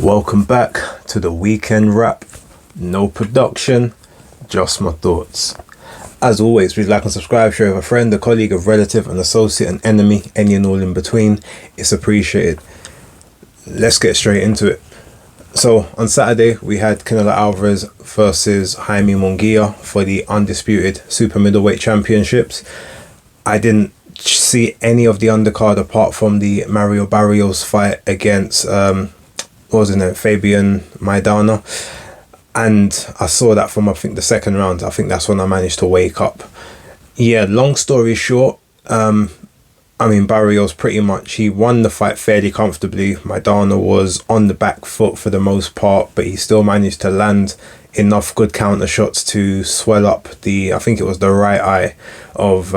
Welcome back to the weekend wrap. No production, just my thoughts. As always, please like and subscribe, share with a friend, a colleague, a relative, an associate, an enemy, any and all in between. It's appreciated. Let's get straight into it. So on Saturday, we had Canelo Alvarez versus Jaime Munguia for the Undisputed Super Middleweight Championships. I didn't see any of the undercard apart from the Mario Barrios fight against Fabian Maidana, and I saw that from I think the second round. I think that's when I managed to wake up. Yeah, long story short, Barrios pretty much, he won the fight fairly comfortably. Maidana was on the back foot for the most part, but he still managed to land enough good counter shots to swell up I think it was the right eye of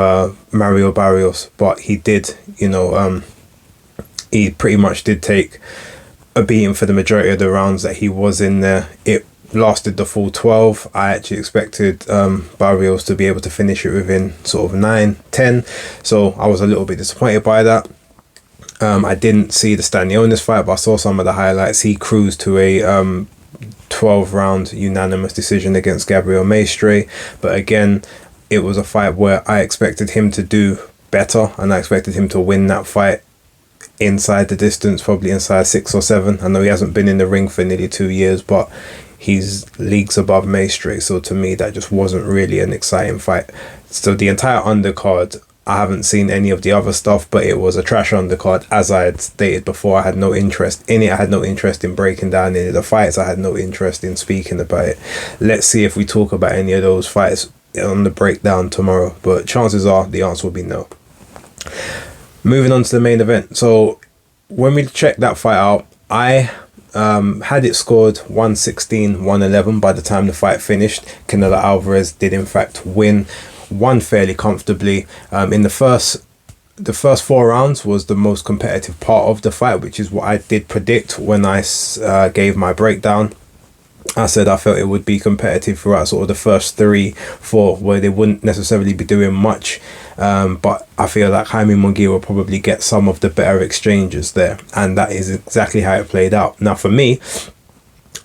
Mario Barrios. But he did, he pretty much did take a beating for the majority of the rounds that he was in there. It lasted the full 12. I actually expected Barrios to be able to finish it within sort of 9-10, so I was a little bit disappointed by that. I didn't see the Stanionis fight, but I saw some of the highlights. He cruised to a 12-round unanimous decision against Gabriel Maestre, but again, it was a fight where I expected him to do better, and I expected him to win that fight inside the distance, probably inside 6 or 7. I know he hasn't been in the ring for nearly 2 years, but he's leagues above Maestre, so to me that just wasn't really an exciting fight. So the entire undercard, I haven't seen any of the other stuff, but it was a trash undercard. As I had stated before, I had no interest in it. I had no interest in breaking down any of the fights. I had no interest in speaking about it. Let's see if we talk about any of those fights on the breakdown tomorrow, but chances are the answer will be no. Moving on to the main event. So when we checked that fight out, I had it scored 116-111 by the time the fight finished. Canelo Alvarez did in fact win, won fairly comfortably. In the first 4 rounds was the most competitive part of the fight, which is what I did predict when I gave my breakdown. I said I felt it would be competitive throughout sort of the first 3-4, where they wouldn't necessarily be doing much, but I feel like Jaime Munguia will probably get some of the better exchanges there, and that is exactly how it played out. Now for me,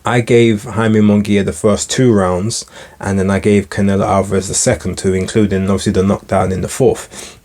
I gave Jaime Munguia the first 2 rounds, and then I gave Canelo Alvarez the second 2, including obviously the knockdown in the 4th.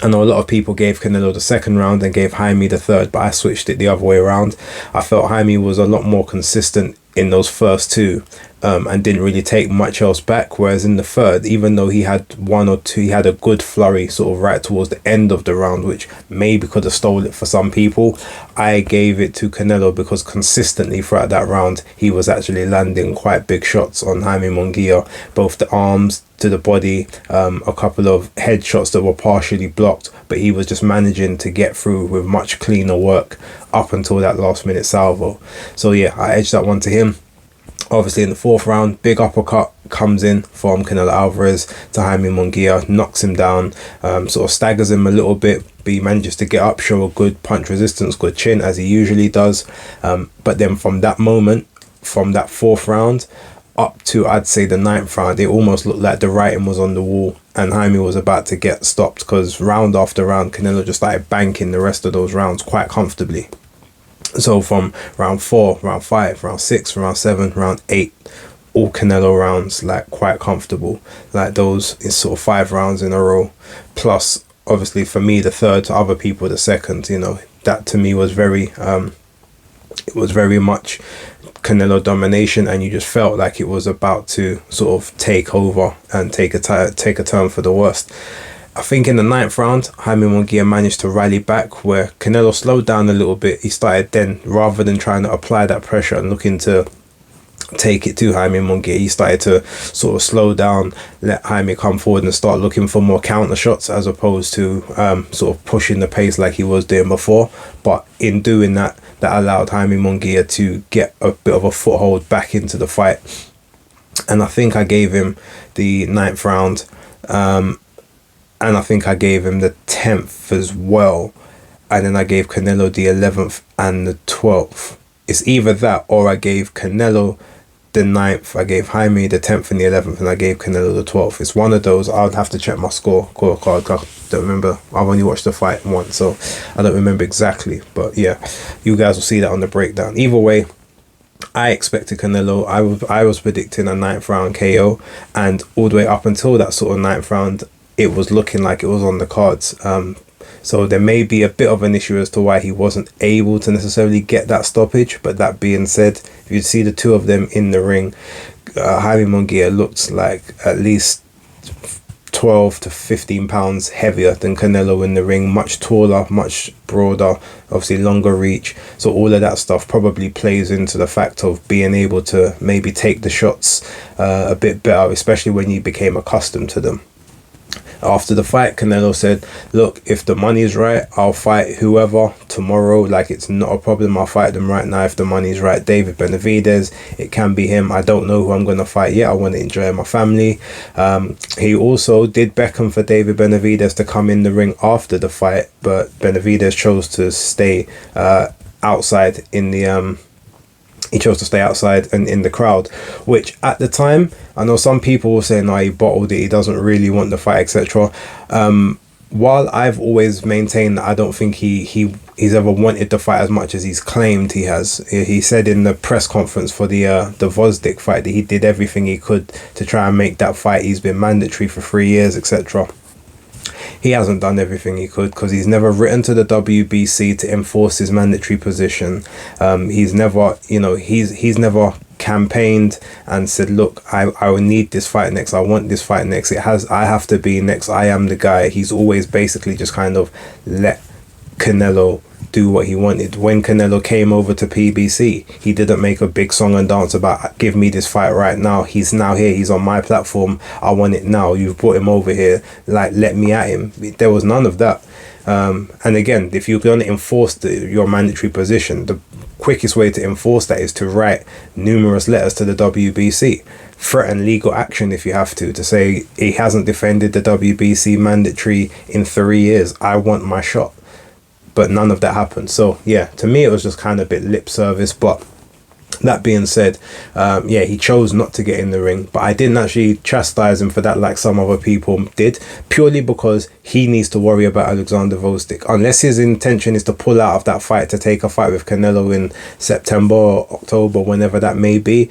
I know a lot of people gave Canelo the second round and gave Jaime the third, but I switched it the other way around. I felt Jaime was a lot more consistent in those first 2 and didn't really take much else back, whereas in the third, even though he had 1 or 2, he had a good flurry sort of right towards the end of the round, which maybe could have stole it for some people. I gave it to Canelo because consistently throughout that round he was actually landing quite big shots on Jaime Munguia, both the arms to the body, a couple of headshots that were partially blocked, but he was just managing to get through with much cleaner work up until that last minute salvo. So yeah, I edged that one to him. Obviously in the 4th round, big uppercut comes in from Canelo Alvarez to Jaime Munguia, knocks him down, sort of staggers him a little bit, but he manages to get up, show a good punch resistance, good chin, as he usually does. But then from that moment, from that 4th round up to I'd say the 9th round, it almost looked like the writing was on the wall and Jaime was about to get stopped, because round after round Canelo just started banking the rest of those rounds quite comfortably. So from round 4, round 5, round 6, round 7, round 8, all Canelo rounds like quite comfortable. Like those is sort of 5 rounds in a row. Plus obviously for me the third, to other people the second, that to me was very it was very much Canelo domination, and you just felt like it was about to sort of take over and take a turn for the worst. I think in the 9th round, Jaime Munguia managed to rally back, where Canelo slowed down a little bit. He started then, rather than trying to apply that pressure and looking to take it to Jaime Munguia, he started to sort of slow down, let Jaime come forward and start looking for more counter shots, as opposed to sort of pushing the pace like he was doing before. But in doing that, that allowed Jaime Munguia to get a bit of a foothold back into the fight. And I think I gave him the 9th round, and I think I gave him the 10th as well, and then I gave Canelo the 11th and the 12th. It's either that or I gave Canelo the 9th, I gave Jaime the 10th and the 11th, and I gave Canelo the 12th. It's one of those. I would have to check my scorecard. I don't remember. I've only watched the fight once, so I don't remember exactly. But yeah, you guys will see that on the breakdown. Either way, I expected Canelo. I was predicting a ninth round KO, and all the way up until that sort of ninth round, it was looking like it was on the cards. So there may be a bit of an issue as to why he wasn't able to necessarily get that stoppage. But that being said, if you see the two of them in the ring, Jaime Munguia looked like at least 12 to 15 pounds heavier than Canelo in the ring, much taller, much broader, obviously longer reach. So all of that stuff probably plays into the fact of being able to maybe take the shots a bit better, especially when you became accustomed to them. After the fight, Canelo said, look, if the money's right, I'll fight whoever tomorrow. Like, it's not a problem. I'll fight them right now if the money's right. David Benavidez, it can be him. I don't know who I'm going to fight yet. I want to enjoy my family. He also did beckon for David Benavidez to come in the ring after the fight, but Benavidez chose to stay outside in the... He chose to stay outside and in the crowd, which at the time, I know some people were saying, no, he bottled it, he doesn't really want the fight, etc. While I've always maintained that I don't think he's ever wanted the fight as much as he's claimed he has. He said in the press conference for the Vosdik fight that he did everything he could to try and make that fight. He's been mandatory for 3 years, etc. He hasn't done everything he could because he's never written to the WBC to enforce his mandatory position. He's never, he's never campaigned and said, look, I will need this fight next. I want this fight next. I have to be next. I am the guy. He's always basically just kind of let Canelo do what he wanted. When Canelo came over to PBC, he didn't make a big song and dance about give me this fight right now. He's now here, he's on my platform, I want it now. You've brought him over here, like, let me at him. There was none of that. And again, if you're going to enforce your mandatory position, the quickest way to enforce that is to write numerous letters to the WBC, threaten legal action if you have to say he hasn't defended the WBC mandatory in 3 years, I want my shot. But none of that happened. So yeah, to me it was just kind of a bit lip service. But that being said, he chose not to get in the ring. But I didn't actually chastise him for that like some other people did, purely because he needs to worry about Alexander Vosdik. Unless his intention is to pull out of that fight to take a fight with Canelo in September or October, whenever that may be,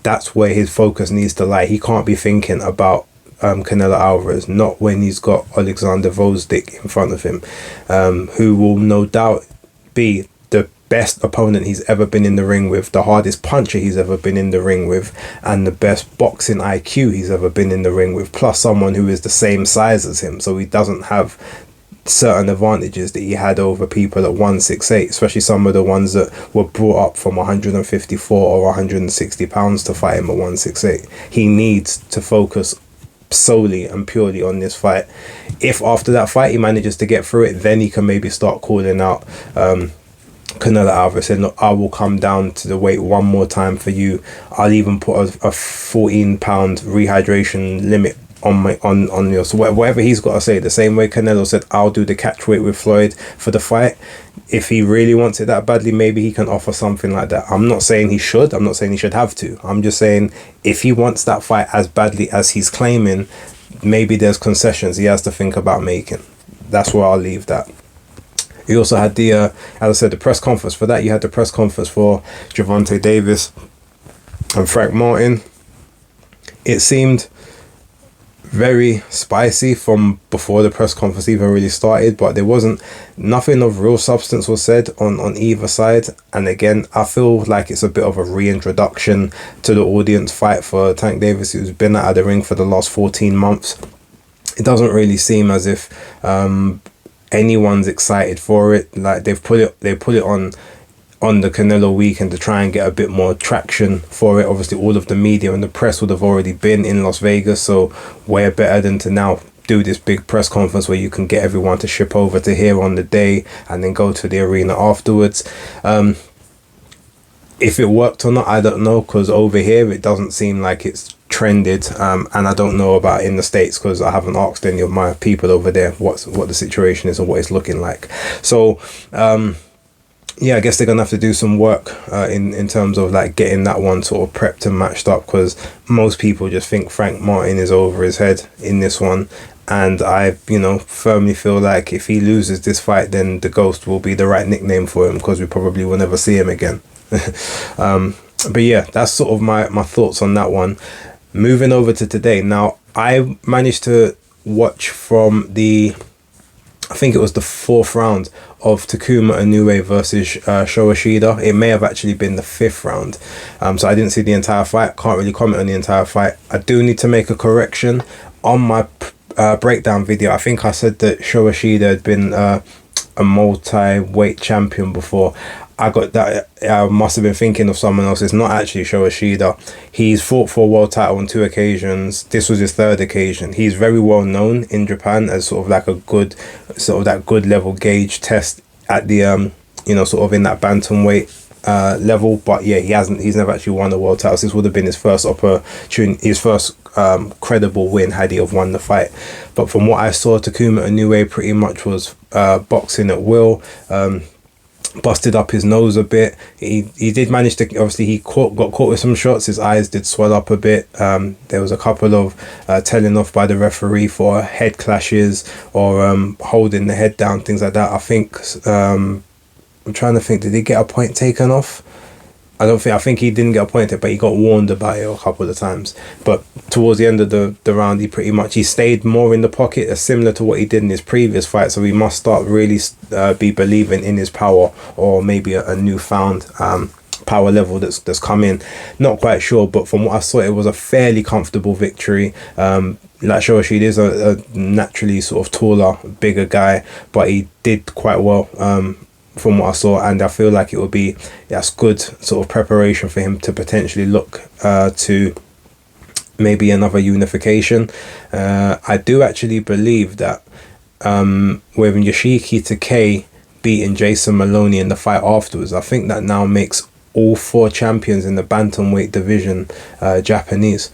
that's where his focus needs to lie. He can't be thinking about Canelo Alvarez, not when he's got Alexander Vosdik in front of him, who will no doubt be the best opponent he's ever been in the ring with, the hardest puncher he's ever been in the ring with, and the best boxing IQ he's ever been in the ring with, plus someone who is the same size as him, so he doesn't have certain advantages that he had over people at 168, especially some of the ones that were brought up from 154 or 160 pounds to fight him at 168. He needs to focus solely and purely on this fight. If after that fight he manages to get through it, then he can maybe start calling out Canelo Alvarez, saying, look, I will come down to the weight one more time for you. I'll even put a 14 pound rehydration limit on your, so whatever he's got to say. The same way Canelo said, I'll do the catch weight with Floyd for the fight. If he really wants it that badly, maybe he can offer something like that. I'm not saying he should. I'm not saying he should have to. I'm just saying if he wants that fight as badly as he's claiming, maybe there's concessions he has to think about making. That's where I'll leave that. He also had the, as I said, the press conference for that. You had the press conference for Gervonta Davis and Frank Martin. It seemed very spicy from before the press conference even really started, but there wasn't, nothing of real substance was said on either side. And again, I feel like it's a bit of a reintroduction to the audience fight for Tank Davis, who's been out of the ring for the last 14 months. It doesn't really seem as if anyone's excited for it. Like they put it on the Canelo weekend to try and get a bit more traction for it. Obviously all of the media and the press would have already been in Las Vegas, so where better than to now do this big press conference where you can get everyone to ship over to here on the day and then go to the arena afterwards. If it worked or not, I don't know, because over here it doesn't seem like it's trended, and I don't know about in the States because I haven't asked any of my people over there what the situation is and what it's looking like. So yeah, I guess they're gonna have to do some work in terms of like getting that one sort of prepped and matched up, because most people just think Frank Martin is over his head in this one, and I firmly feel like if he loses this fight, then the Ghost will be the right nickname for him, because we probably will never see him again. But yeah, that's sort of my thoughts on that one. Moving over to today. Now, I managed to watch from I think it was the fourth round of Takuma Inoue versus Sho Ishida. It may have actually been the fifth round. So I didn't see the entire fight. Can't really comment on the entire fight. I do need to make a correction. On my breakdown video, I think I said that Sho Ishida had been a multi-weight champion before. I got that. I must have been thinking of someone else. It's not actually Sho Ishida. He's fought for a world title on 2 occasions. This was his 3rd occasion. He's very well known in Japan as sort of like a good, sort of that good level gauge test at the sort of in that bantamweight level. But yeah, he's never actually won a world title. So this would have been his first opportunity, his first credible win had he have won the fight. But from what I saw, Takuma Inoue pretty much was boxing at will. Busted up his nose a bit. He did manage to, obviously he got caught with some shots. His eyes did swell up a bit. There was a couple of telling off by the referee for head clashes or holding the head down, things like that. I think I'm trying to think, did he get a point taken off? I think he didn't get appointed, but he got warned about it a couple of times. But towards the end of the round, he stayed more in the pocket, similar to what he did in his previous fight. So he must start really be believing in his power, or maybe a newfound power level that's come in. Not quite sure, but from what I saw, it was a fairly comfortable victory. Like Sho Ishida is a naturally sort of taller, bigger guy, but he did quite well. From what I saw, and I feel like it will be that's good sort of preparation for him to potentially look to maybe another unification. I do actually believe that with Yoshiki Takei beating Jason Maloney in the fight afterwards, I think that now makes all 4 champions in the bantamweight division Japanese.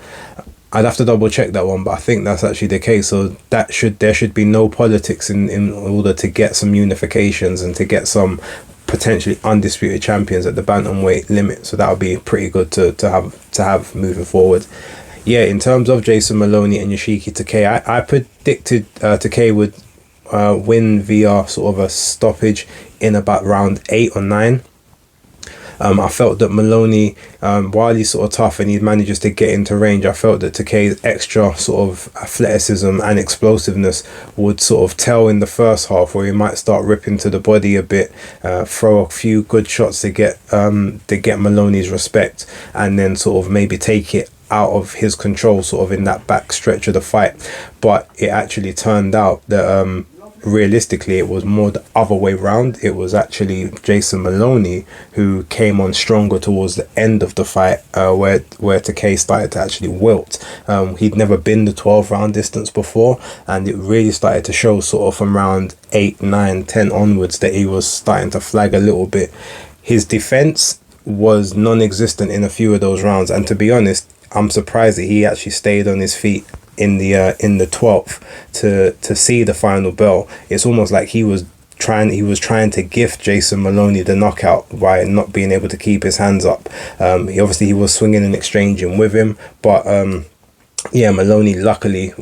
I'd have to double check that one, but I think that's actually the case. So there should be no politics in order to get some unifications and to get some potentially undisputed champions at the bantamweight limit. So that would be pretty good to have moving forward. Yeah, in terms of Jason Maloney and Yoshiki Takei, I predicted Takei would win via sort of a stoppage in about round 8 or 9. I felt that Maloney, while he's sort of tough and he manages to get into range, I felt that Takei's extra sort of athleticism and explosiveness would sort of tell in the first half, where he might start ripping to the body a bit, throw a few good shots to get Maloney's respect, and then sort of maybe take it out of his control sort of in that back stretch of the fight. But it actually turned out that realistically it was more the other way round. It was actually Jason Maloney who came on stronger towards the end of the fight, where Takei started to actually wilt. He'd never been the 12 round distance before, and it really started to show sort of from round 8, 9, 10 onwards that he was starting to flag a little bit. His defense was non-existent in a few of those rounds, and to be honest, I'm surprised that he actually stayed on his feet in the 12th to see the final bell. It's almost like he was trying to gift Jason Maloney the knockout by not being able to keep his hands up. He was swinging and exchanging with him, but Maloney luckily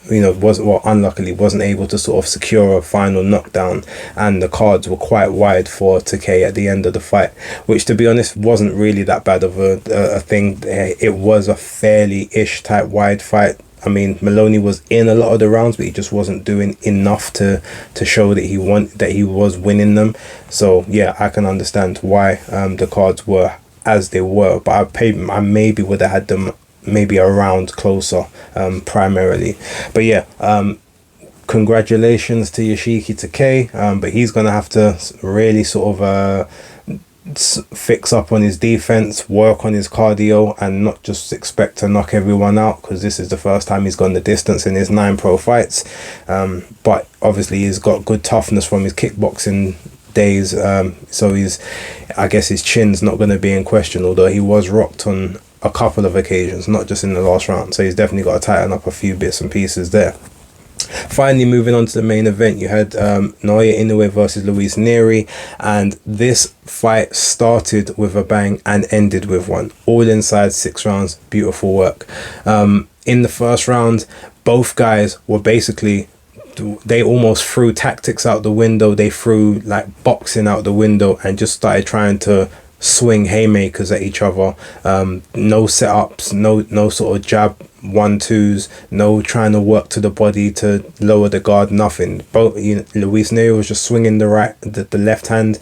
unluckily wasn't able to sort of secure a final knockdown, and the cards were quite wide for Takei at the end of the fight, which, to be honest, wasn't really that bad of a thing. It was a fairly ish type wide fight. I mean, Maloney was in a lot of the rounds, but he just wasn't doing enough to show that he was winning them. So yeah, I can understand why the cards were as they were, but I maybe would have had them maybe a round closer, primarily. But yeah, congratulations to Yoshiki Takei, but he's gonna have to really sort of fix up on his defense, work on his cardio, and not just expect to knock everyone out, because this is the first time he's gone the distance in his 9 pro fights. But obviously he's got good toughness from his kickboxing days, so I guess his chin's not going to be in question, although he was rocked on a couple of occasions, not just in the last round. So he's definitely got to tighten up a few bits and pieces there. Finally, moving on to the main event, you had Naoya Inoue versus Luis Neri, and this fight started with a bang and ended with one. All inside 6 rounds, beautiful work. In the first round, both guys were basically, they almost threw tactics out the window. They threw like boxing out the window and just started trying to swing haymakers at each other. No setups, no sort of jab 1-2s, no trying to work to the body to lower the guard, nothing. Both Luis Neri was just swinging the left hand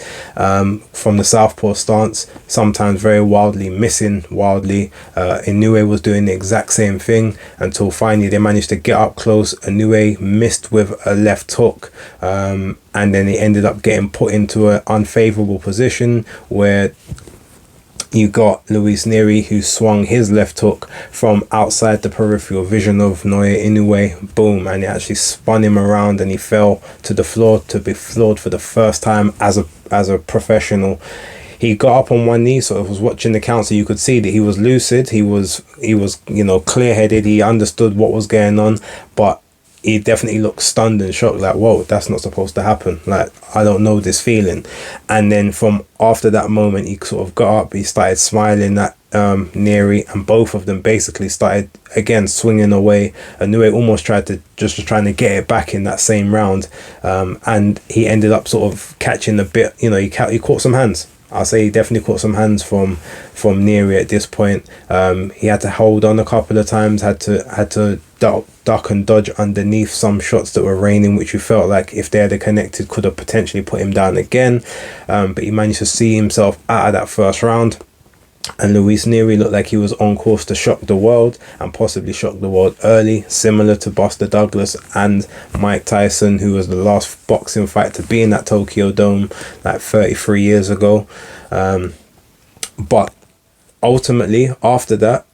from the southpaw stance, sometimes very wildly, missing wildly. Inoue was doing the exact same thing until finally they managed to get up close. Inoue missed with a left hook, and then he ended up getting put into an unfavorable position where you got Luis Neri, who swung his left hook from outside the peripheral vision of Naoya Inoue. Boom, and it actually spun him around, and he fell to the floor to be floored for the first time as a professional. He got up on one knee, so I was watching the count, so you could see that he was lucid. He was clear-headed. He understood what was going on, but he definitely looked stunned and shocked, like, whoa, that's not supposed to happen. Like, I don't know this feeling. And then from after that moment, he sort of got up, he started smiling at Neri, and both of them basically started again swinging away. Inoue almost trying to get it back in that same round, and he ended up sort of catching a bit, he caught some hands. I'll say he definitely caught some hands from Neri at this point. He had to hold on a couple of times, had to duck and dodge underneath some shots that were raining, which you felt like if they had connected could have potentially put him down again. But he managed to see himself out of that first round. And Luis Neri looked like he was on course to shock the world, and possibly shock the world early, similar to Buster Douglas and Mike Tyson, who was the last boxing fight to be in that Tokyo Dome like 33 years ago. But ultimately, after that,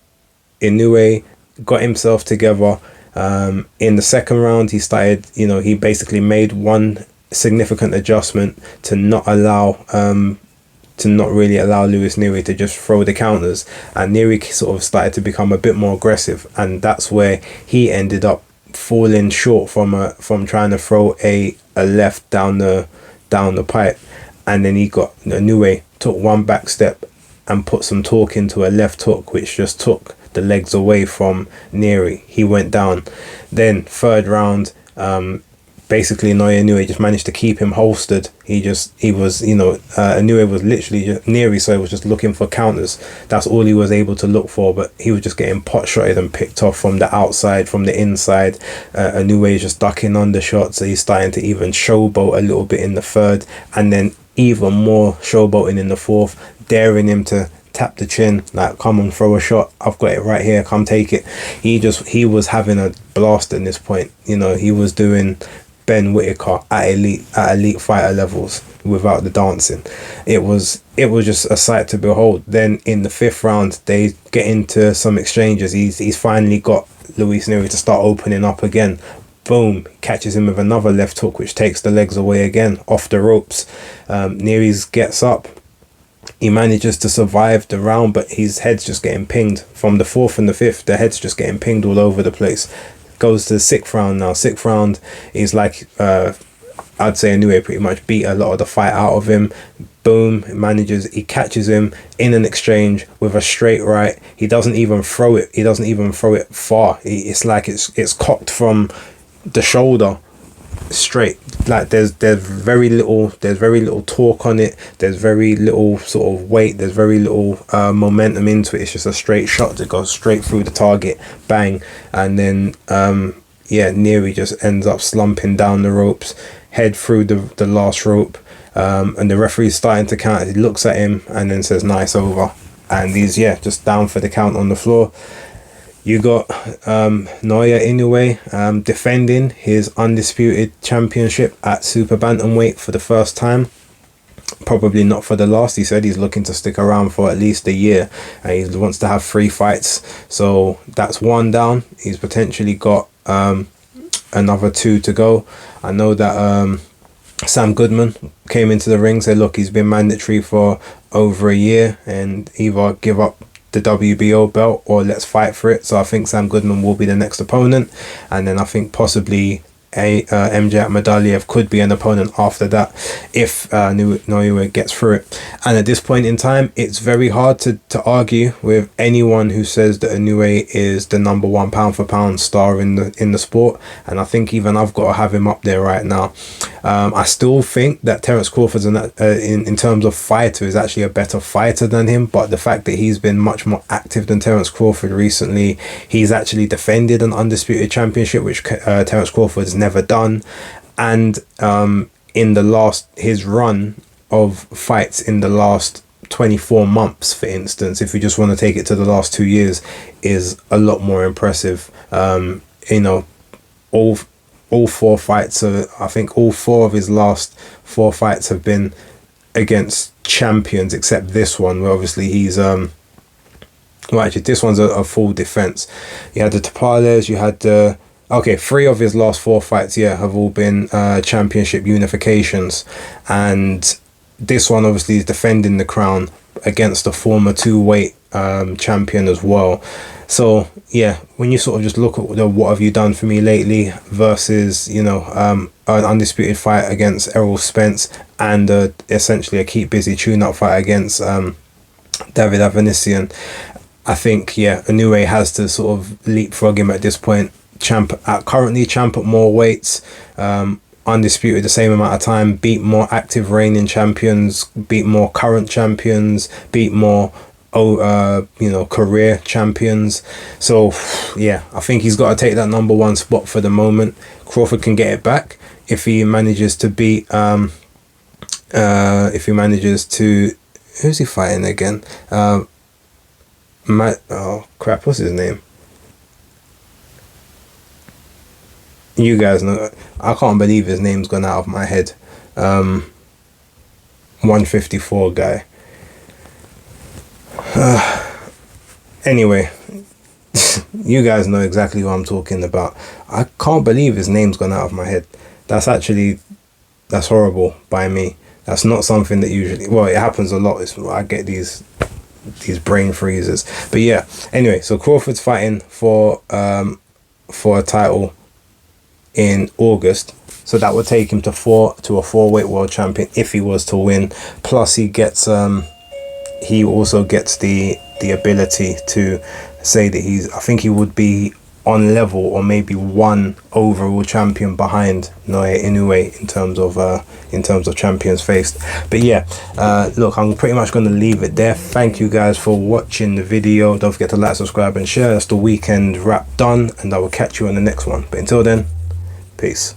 Inoue got himself together. In the second round, he started, he basically made one significant adjustment to not really allow Luis Neri to just throw the counters, and Neri sort of started to become a bit more aggressive, and that's where he ended up falling short from trying to throw a left down the pipe. And then Inoue took one back step and put some torque into a left hook, which just took the legs away from Neri. He went down. Then third round, basically Naoya Inoue just managed to keep him holstered. Inoue was literally Neri, so he was just looking for counters. That's all he was able to look for, but he was just getting pot shotted and picked off from the outside, from the inside. Inoue is just ducking under shots, so he's starting to even showboat a little bit in the third, and then even more showboating in the fourth, daring him to tap the chin, like, come on, throw a shot, I've got it right here, come take it. He was having a blast at this point. He was doing Ben Whittaker at elite fighter levels without the dancing. It was just a sight to behold. Then in the fifth round, they get into some exchanges. He's finally got Luis Neri to start opening up again. Boom, catches him with another left hook, which takes the legs away again off the ropes. Neri gets up. He manages to survive the round, but his head's just getting pinged. From the fourth and the fifth, the head's just getting pinged all over the place. Goes to the sixth round now. Sixth round is like, I'd say Inoue pretty much beat a lot of the fight out of him. Boom, he catches him in an exchange with a straight right. He doesn't even throw it. He doesn't even throw it far. It's like it's cocked from the shoulder straight. Like there's very little torque on it. There's very little sort of weight. There's very little momentum into it. It's just a straight shot that goes straight through the target, bang. And then Neri just ends up slumping down the ropes, head through the last rope, and the referee's starting to count. He looks at him and then says, nice, over, and he's just down for the count on the floor. You got Naoya Inoue defending his undisputed championship at super bantamweight for the first time. Probably not for the last. He said he's looking to stick around for at least a year, and he wants to have 3 fights. So that's one down. He's potentially got another 2 to go. I know that Sam Goodman came into the ring, said, look, he's been mandatory for over a year, and either give up the WBO belt or let's fight for it. So I think Sam Goodman will be the next opponent, and then I think possibly MJ Akmadaliev could be an opponent after that if Inoue gets through it. And at this point in time, it's very hard to argue with anyone who says that Inoue is the number 1 pound for pound star in the sport, and I think even I've got to have him up there right now. I still think that Terence Crawford, in terms of fighter, is actually a better fighter than him. But the fact that he's been much more active than Terence Crawford recently, he's actually defended an undisputed championship, which Terence Crawford's never done. And in his run of fights in the last 24 months, for instance, if you just want to take it to the last 2 years, is a lot more impressive. All four fights I think all four of his last 4 fights have been against champions, except this one, where obviously he's actually this one's a full defense. You had the Tapales, you had the 3 of his last 4 fights have all been championship unifications, and this one obviously is defending the crown against a former 2-weight champion as well. So yeah, when you sort of just look at what have you done for me lately versus an undisputed fight against Errol Spence and essentially a keep busy tune-up fight against David Avanesian, I think Inoue has to sort of leapfrog him at this point. Currently champ at more weights, undisputed the same amount of time, beat more active reigning champions, beat more current champions, beat more career champions. So yeah, I think he's got to take that number 1 spot for the moment. Crawford can get it back if he manages to beat who's he fighting again? What's his name? You guys know, I can't believe his name's gone out of my head. 154 guy. Anyway, you guys know exactly what I'm talking about. I can't believe his name's gone out of my head. That's horrible by me. That's not something that usually, it happens a lot. I get these brain freezes. But yeah, anyway, so Crawford's fighting for a title in August. So that would take him to a 4-weight world champion if he was to win. Plus he also gets the ability to say that I think he would be on level or maybe 1 overall champion behind Naoya Inoue in terms of champions faced. But yeah, look, I'm pretty much going to leave it there. Thank you guys for watching the video. Don't forget to like, subscribe and share. That's the weekend wrap done, and I will catch you on the next one. But until then, peace.